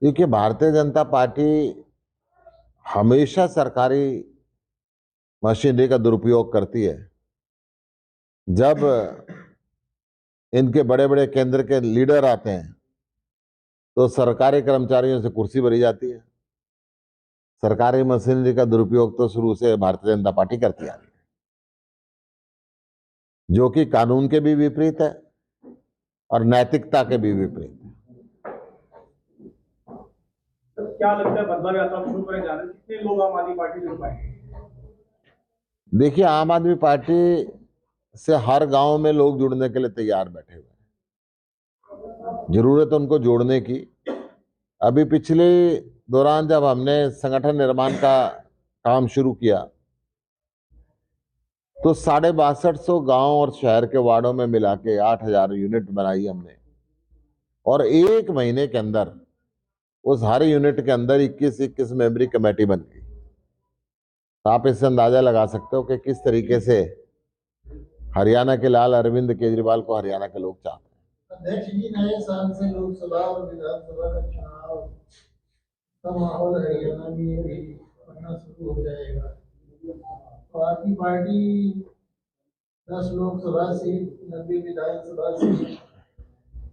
देखिए, भारतीय जनता पार्टी हमेशा सरकारी मशीनरी का दुरुपयोग करती है। जब इनके बड़े बड़े केंद्र के लीडर आते हैं तो सरकारी कर्मचारियों से कुर्सी भरी जाती है। सरकारी मशीनरी का दुरुपयोग तो शुरू से भारतीय जनता पार्टी करती आ रही है, जो कि कानून के भी विपरीत है और नैतिकता के भी विपरीत है। क्या लगता है बदलाव यात्रा शुरू करने जा रहे हैं, कितने लोग आम आदमी पार्टी जुड़ पाएंगे? देखिए, आम आदमी पार्टी से हर गांव में लोग जुड़ने के लिए तैयार बैठे हुए हैं। जरूरत है उनको जोड़ने की। अभी पिछले दौरान जब हमने संगठन निर्माण का काम शुरू किया तो 6250 गांव और शहर के वार्डों में मिला के 8000 यूनिट बनाई हमने, और एक महीने के अंदर उस हर यूनिट के अंदर 21 मेंबरी कमेटी बन गई। तो आप इससे अंदाजा लगा सकते हो कि किस तरीके से हरियाणा के लाल अरविंद केजरीवाल को हरियाणा के लोग चाहते हैं। अध्यक्ष जी, नए साल से लोकसभा और विधानसभा का चुनाव का माहौल हरियाणा में भी बनना शुरू हो जाएगा। तो आपकी पार्टी 10 लोकसभा सीट, 90 विधानसभा सीट,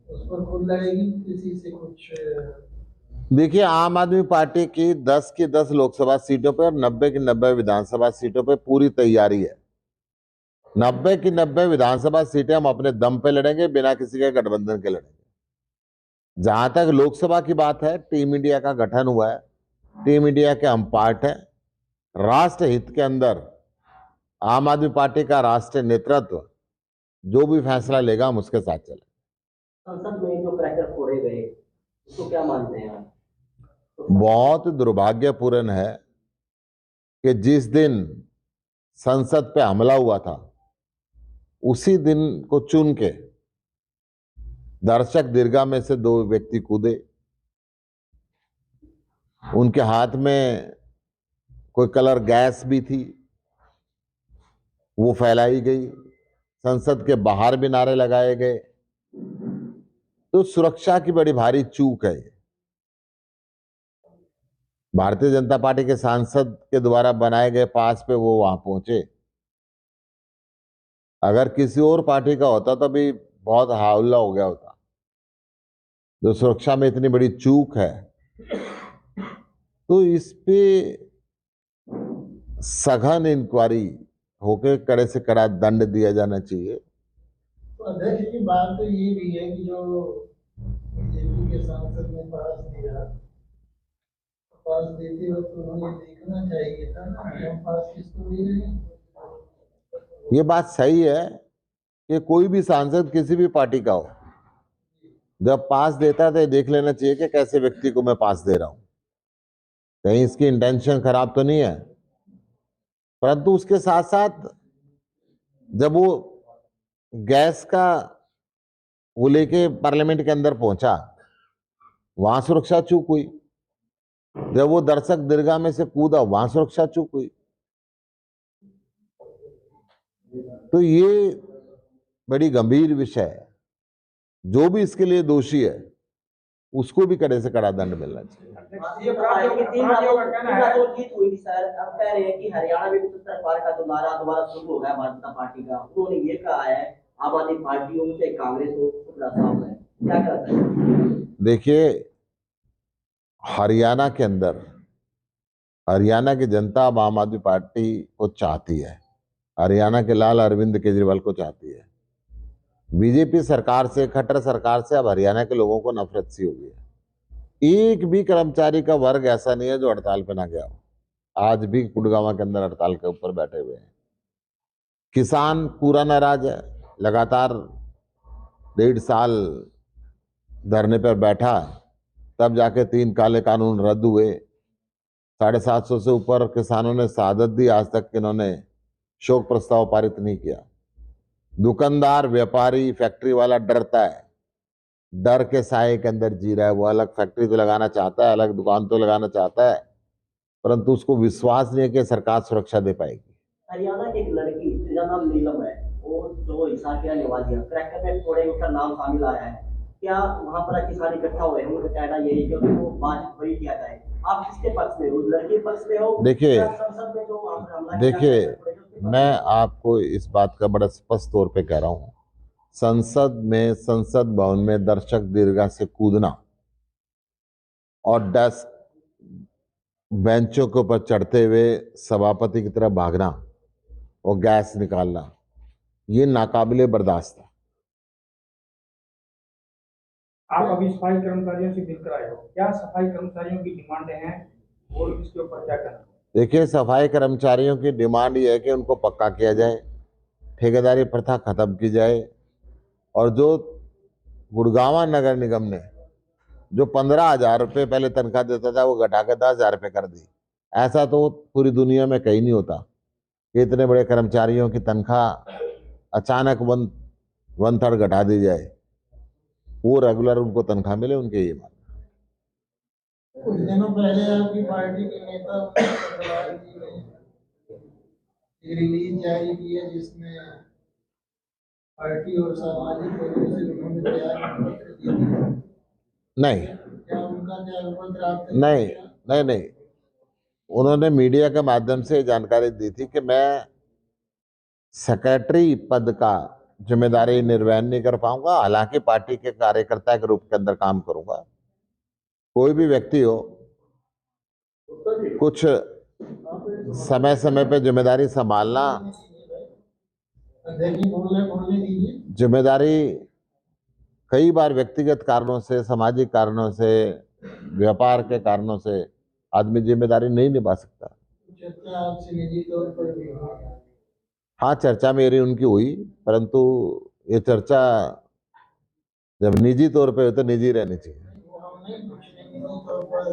उस पर खुद लड़ेगी, किसी से कुछ? देखिए, आम आदमी पार्टी की 10 की 10 लोकसभा सीटों पर और 90 की 90 विधानसभा सीटों पर पूरी तैयारी है। 90 की 90 विधानसभा सीटें हम अपने दम पे लड़ेंगे, बिना किसी के गठबंधन के लड़ेंगे। जहां तक लोकसभा की बात है, टीम इंडिया का गठन हुआ है, टीम इंडिया के हम पार्ट हैं। राष्ट्र हित के अंदर आम आदमी पार्टी का राष्ट्रीय नेतृत्व जो भी फैसला लेगा हम उसके साथ चलेंगे। संसद में जो क्रैकर फोड़े गए, उसको क्या मानते हैं आप? बहुत दुर्भाग्यपूर्ण है कि जिस दिन संसद पे हमला हुआ था उसी दिन को चुन के दर्शक दीर्घा में से 2 व्यक्ति कूदे। उनके हाथ में कोई कलर गैस भी थी, वो फैलाई गई। संसद के बाहर भी नारे लगाए गए। तो सुरक्षा की बड़ी भारी चूक है। भारतीय जनता पार्टी के सांसद के द्वारा बनाए गए पास पे वो वहां पहुंचे। अगर किसी और पार्टी का होता तो भी बहुत हाउला हो गया होता। जो सुरक्षा में इतनी बड़ी चूक है, तो इस पे सघन इंक्वायरी होकर कड़े से कड़ा दंड दिया जाना चाहिए। तो अध्यक्ष जी, बात तो ये भी है कि जो बीजेपी के सांसद ने पास दिया, पास देते वक्त उन्होंने देखना चाहिए था ना कि हम पास किसको दे रहे हैं। ये बात सही है कि कोई भी सांसद किसी भी पार्टी का हो, जब पास देता है तो देख लेना चाहिए कि कैसे व्यक्ति को मैं पास दे रहा हूं, कहीं इसकी इंटेंशन खराब तो नहीं है। परंतु उसके साथ साथ जब वो गैस का वो लेके पार्लियामेंट के अंदर पहुंचा, वहां सुरक्षा चूक हुई। जब वो दर्शक दीर्घा में से कूदा, वहां सुरक्षा चूक हुई। तो ये बड़ी गंभीर विषय है। जो भी इसके लिए दोषी है उसको भी कड़े से कड़ा दंड मिलना चाहिए। ये पार्टी की 3 रातों का जीत हुई थी सर, अब कह रहे हैं कि हरियाणा में भी 75 पार का दोबारा शुरू हो गया भारतीय जनता पार्टी का। उन्होंने ये कहा है आम आदमी पार्टी हो चाहे कांग्रेस हो, खुला साफ है, क्या कहते हैं? देखिए, हरियाणा के अंदर हरियाणा की जनता अब आम आदमी पार्टी को चाहती है, हरियाणा के लाल अरविंद केजरीवाल को चाहती है। बीजेपी सरकार से, खट्टर सरकार से अब हरियाणा के लोगों को नफरत सी हो गई है। एक भी कर्मचारी का वर्ग ऐसा नहीं है जो हड़ताल पे ना गया हो। आज भी गुड़गांव के अंदर हड़ताल के ऊपर बैठे हुए हैं। किसान पूरा नाराज है, लगातार 1.5 साल धरने पर बैठा, तब जाके 3 काले कानून रद्द हुए। 750 से ऊपर किसानों ने शहादत दी, आज तक इन्होंने शोक प्रस्ताव पारित नहीं किया। दुकानदार, व्यापारी, फैक्ट्री वाला डरता है, डर के साए के अंदर जी रहा है। वो अलग फैक्ट्री तो लगाना चाहता है, अलग दुकान तो लगाना चाहता है, परंतु उसको विश्वास नहीं है कि सरकार सुरक्षा दे पाएगी। हरियाणा की एक लड़की जिसका नाम नीलम है, वो जो हिसार के रहने वाली है, क्रैकर में फोड़े उसका नाम शामिल आया है। क्या वहाँ पर किसान इकट्ठा हुए हैं, उनका कहना यही है कि उनको बात वही किया जाए। आप किसके पक्ष में हो, उस लड़के के पक्ष में हो देखिए या संसद में जो वहाँ पर हमला किया देखिए गया, उसके पक्ष में? मैं आपको इस बात का बड़ा स्पष्ट तौर पे कह रहा हूँ, संसद भवन में दर्शक दीर्घा से कूदना और डेस्क बेंचों के ऊपर चढ़ते हुए सभापति की तरफ भागना और गैस निकालना, ये नाकाबिले बर्दाश्त है। आप अभी सफाई कर्मचारियों से मिलकर आए हो, क्या सफाई कर्मचारियों की डिमांडें हैं और इसके ऊपर क्या करना? देखिए, सफाई कर्मचारियों की डिमांड ये है कि उनको पक्का किया जाए, ठेकेदारी प्रथा खत्म की जाए, और जो गुड़गांव नगर निगम ने जो 15,000 रुपये पहले तनख्वाह देता था वो घटाकर 10,000 रुपये कर दी। ऐसा तो पूरी दुनिया में कहीं नहीं होता कि इतने बड़े कर्मचारियों की तनख्वाह अचानक वन थर्ड घटा दी जाए, वो रेगुलर उनको तनख्वाह मिले, उनके ये मान। कुछ दिनों पहले आपकी पार्टी के नेता अग्रवाल जी ने एक रिलीज जारी की है जिसमें पार्टी और सामाजिक वजह से उन्होंने त्यागपत्र दिया। नहीं क्या उनका त्यागपत्र आपने नहीं दिया? नहीं नहीं, उन्होंने मीडिया के माध्यम से जानकारी दी थी कि मैं सेक्रेटरी पद का जिम्मेदारी निर्वहन नहीं कर पाऊंगा, हालांकि पार्टी के कार्यकर्ता के रूप के अंदर काम करूंगा। कोई भी व्यक्ति हो, कुछ समय समय पे जिम्मेदारी संभालना, अध्यक्ष जी बोलने दीजिए। जिम्मेदारी कई बार व्यक्तिगत कारणों से, सामाजिक कारणों से, व्यापार के कारणों से आदमी जिम्मेदारी नहीं निभा सकता। चर्चा आपसे निजी तौर पर भी हुई। हाँ, चर्चा मेरी उनकी हुई, परंतु ये चर्चा जब निजी तौर पे हो तो निजी रहनी चाहिए। वो हम नहीं पूछ रहे निजी तौर पर।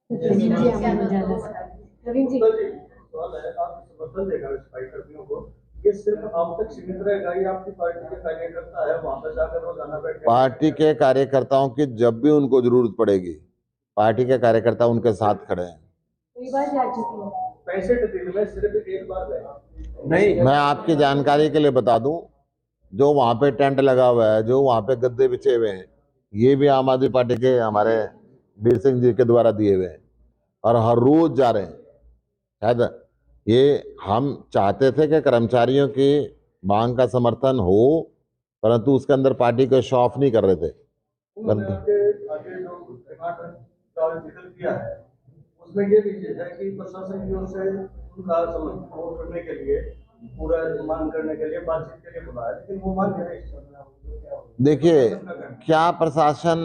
प्रवीण जी, सवाल है, आप समर्थन देगा सफाई कर्मियों को, ये सिर्फ आप तक सीमित रहेगा या आपकी पार्टी के कार्यकर्ता है वहां पर जाकर रोजाना बैठ पार्टी के कार्यकर्ताओं की जब भी उनको जरूरत पड़ेगी, पार्टी के कार्यकर्ता उनके साथ खड़े हैं। कई बार जा चुकी है, 65 दिन में सिर्फ एक बार गए। नहीं, मैं आपकी जानकारी के लिए बता दूं, जो वहां पे टेंट लगा हुआ है, जो वहां पे गद्दे बिछे हुए हैं, ये भी आम आदमी पार्टी के हमारे वीर सिंह जी के द्वारा दिए हुए हैं और हर रोज जा रहे हैं। शायद ये हम चाहते थे कि कर्मचारियों की मांग का समर्थन हो, परंतु उसके अंदर पार्टी को शो ऑफ नहीं कर रहे थे। उन्होंने आगे जो डिमांड का जिक्र किया है उसमें ये भी चीज है कि प्रशासन की ओर से उनका समर्थन करने के लिए, पूरा मांग करने के लिए, बातचीत के लिए बुलाया, लेकिन वो मान नहीं। देखिए, क्या प्रशासन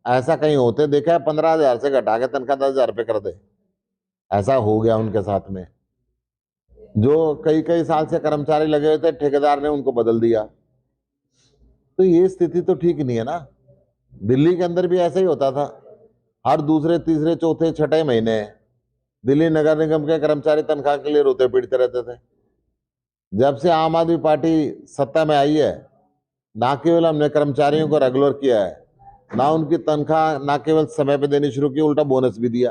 ऐसा कहीं होते देखा है 15,000 से घटा के तनख्वाह 10,000 रुपये कर दे? ऐसा हो गया उनके साथ में। जो कई कई साल से कर्मचारी लगे हुए थे, ठेकेदार ने उनको बदल दिया। तो ये स्थिति तो ठीक नहीं है ना। दिल्ली के अंदर भी ऐसा ही होता था, हर दूसरे तीसरे चौथे छठे महीने दिल्ली नगर निगम के कर्मचारी तनख्वाह के लिए रोते पीटते रहते थे। जब से आम आदमी पार्टी सत्ता में आई है, ना केवल हमने कर्मचारियों को रेगुलर किया है, ना उनकी तनख्वाह ना केवल समय पे देनी शुरू की, उल्टा बोनस भी दिया।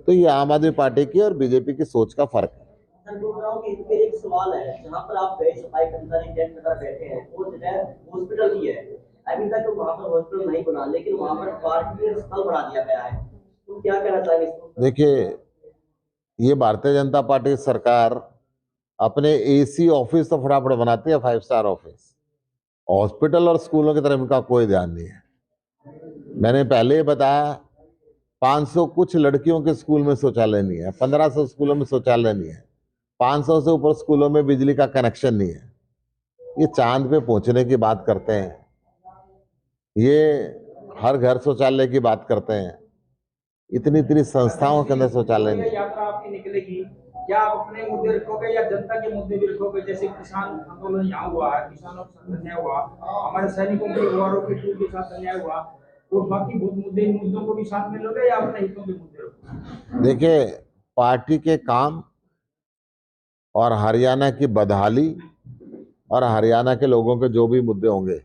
तो ये आम आदमी पार्टी की और बीजेपी की सोच का फर्क है। सर, बोल रहा हूँ कि इसमें एक सवाल है, जहाँ पर आप गए सफाई कर्मचारी टेंट में बैठे हैं, वो जगह हॉस्पिटल ही है, अभी तक वहाँ पर हॉस्पिटल नहीं बना, लेकिन वहाँ पर पार्टी स्थल बना दिया गया है, तो क्या कहना चाहेंगे इसको? देखिए, ये भारतीय जनता पार्टी सरकार अपने एसी ऑफिस तो फटाफट बनाती है, 5 स्टार ऑफिस, हॉस्पिटल और स्कूलों की तरफ इनका कोई ध्यान नहीं है। मैंने पहले ही बताया, 500 कुछ लड़कियों के स्कूल में शौचालय नहीं है, 1500 स्कूलों में शौचालय नहीं है, 500 से ऊपर स्कूलों में बिजली का कनेक्शन नहीं है। ये चांद पे पहुंचने की बात करते हैं, ये हर घर शौचालय की बात करते हैं, इतनी इतनी संस्थाओं के अंदर शौचालय नहीं है। यात्रा आपकी निकलेगी, क्या आप अपने मुद्दे रखोगे या जनता के मुद्दे भी रखोगे? जैसे किसान आंदोलन यहाँ हुआ है, किसानों के साथ अन्याय हुआ, हमारे सैनिकों के वारों के टूर के साथ अन्याय हुआ, तो बाकी बहुत मुद्दे, इन मुद्दों को भी साथ में लोगे या अपने हितों के मुद्दे रखोगे? देखिए, पार्टी के काम और हरियाणा की बदहाली और हरियाणा के लोगों के जो भी मुद्दे होंगे,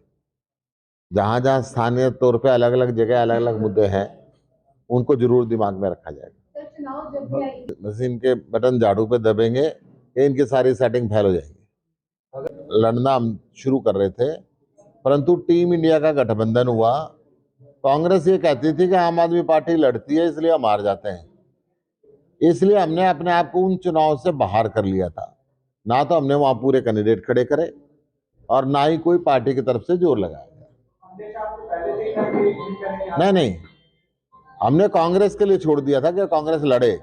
जहां जहां स्थानीय तौर पे अलग अलग जगह अलग अलग मुद्दे हैं, उनको जरूर दिमाग में रखा जाएगा। बस इनके बटन झाड़ू पे दबेंगे कि इनकी सारी सेटिंग फेल हो जाएगी। लड़ना हम शुरू कर रहे थे, परंतु टीम इंडिया का गठबंधन हुआ। कांग्रेस ये कहती थी कि आम आदमी पार्टी लड़ती है इसलिए हम हार जाते हैं, इसलिए हमने अपने आप को उन चुनाव से बाहर कर लिया था। ना तो हमने वहां पूरे कैंडिडेट खड़े करे और ना ही कोई पार्टी की तरफ से जोर लगाया। संदेश आपको पहले से ही था कि नहीं करेंगे आप? नहीं, हमने कांग्रेस के लिए छोड़ दिया था कि कांग्रेस लड़े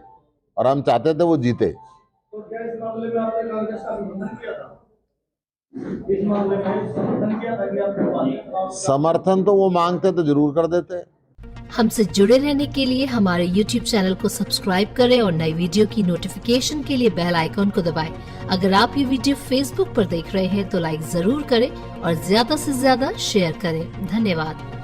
और हम चाहते थे वो जीते। तो क्या इस मामले में आपने कांग्रेस का समर्थन किया था? इस मामले में समर्थन किया था कि आपके पास समर्थन तो वो मांगते तो जरूर कर देते। हमसे जुड़े रहने के लिए हमारे YouTube चैनल को सब्सक्राइब करें और नई वीडियो की नोटिफिकेशन के लिए बेल आइकॉन को दबाएं। अगर आप ये वीडियो Facebook पर देख रहे हैं तो लाइक जरूर करें और ज्यादा से ज्यादा शेयर करें। धन्यवाद।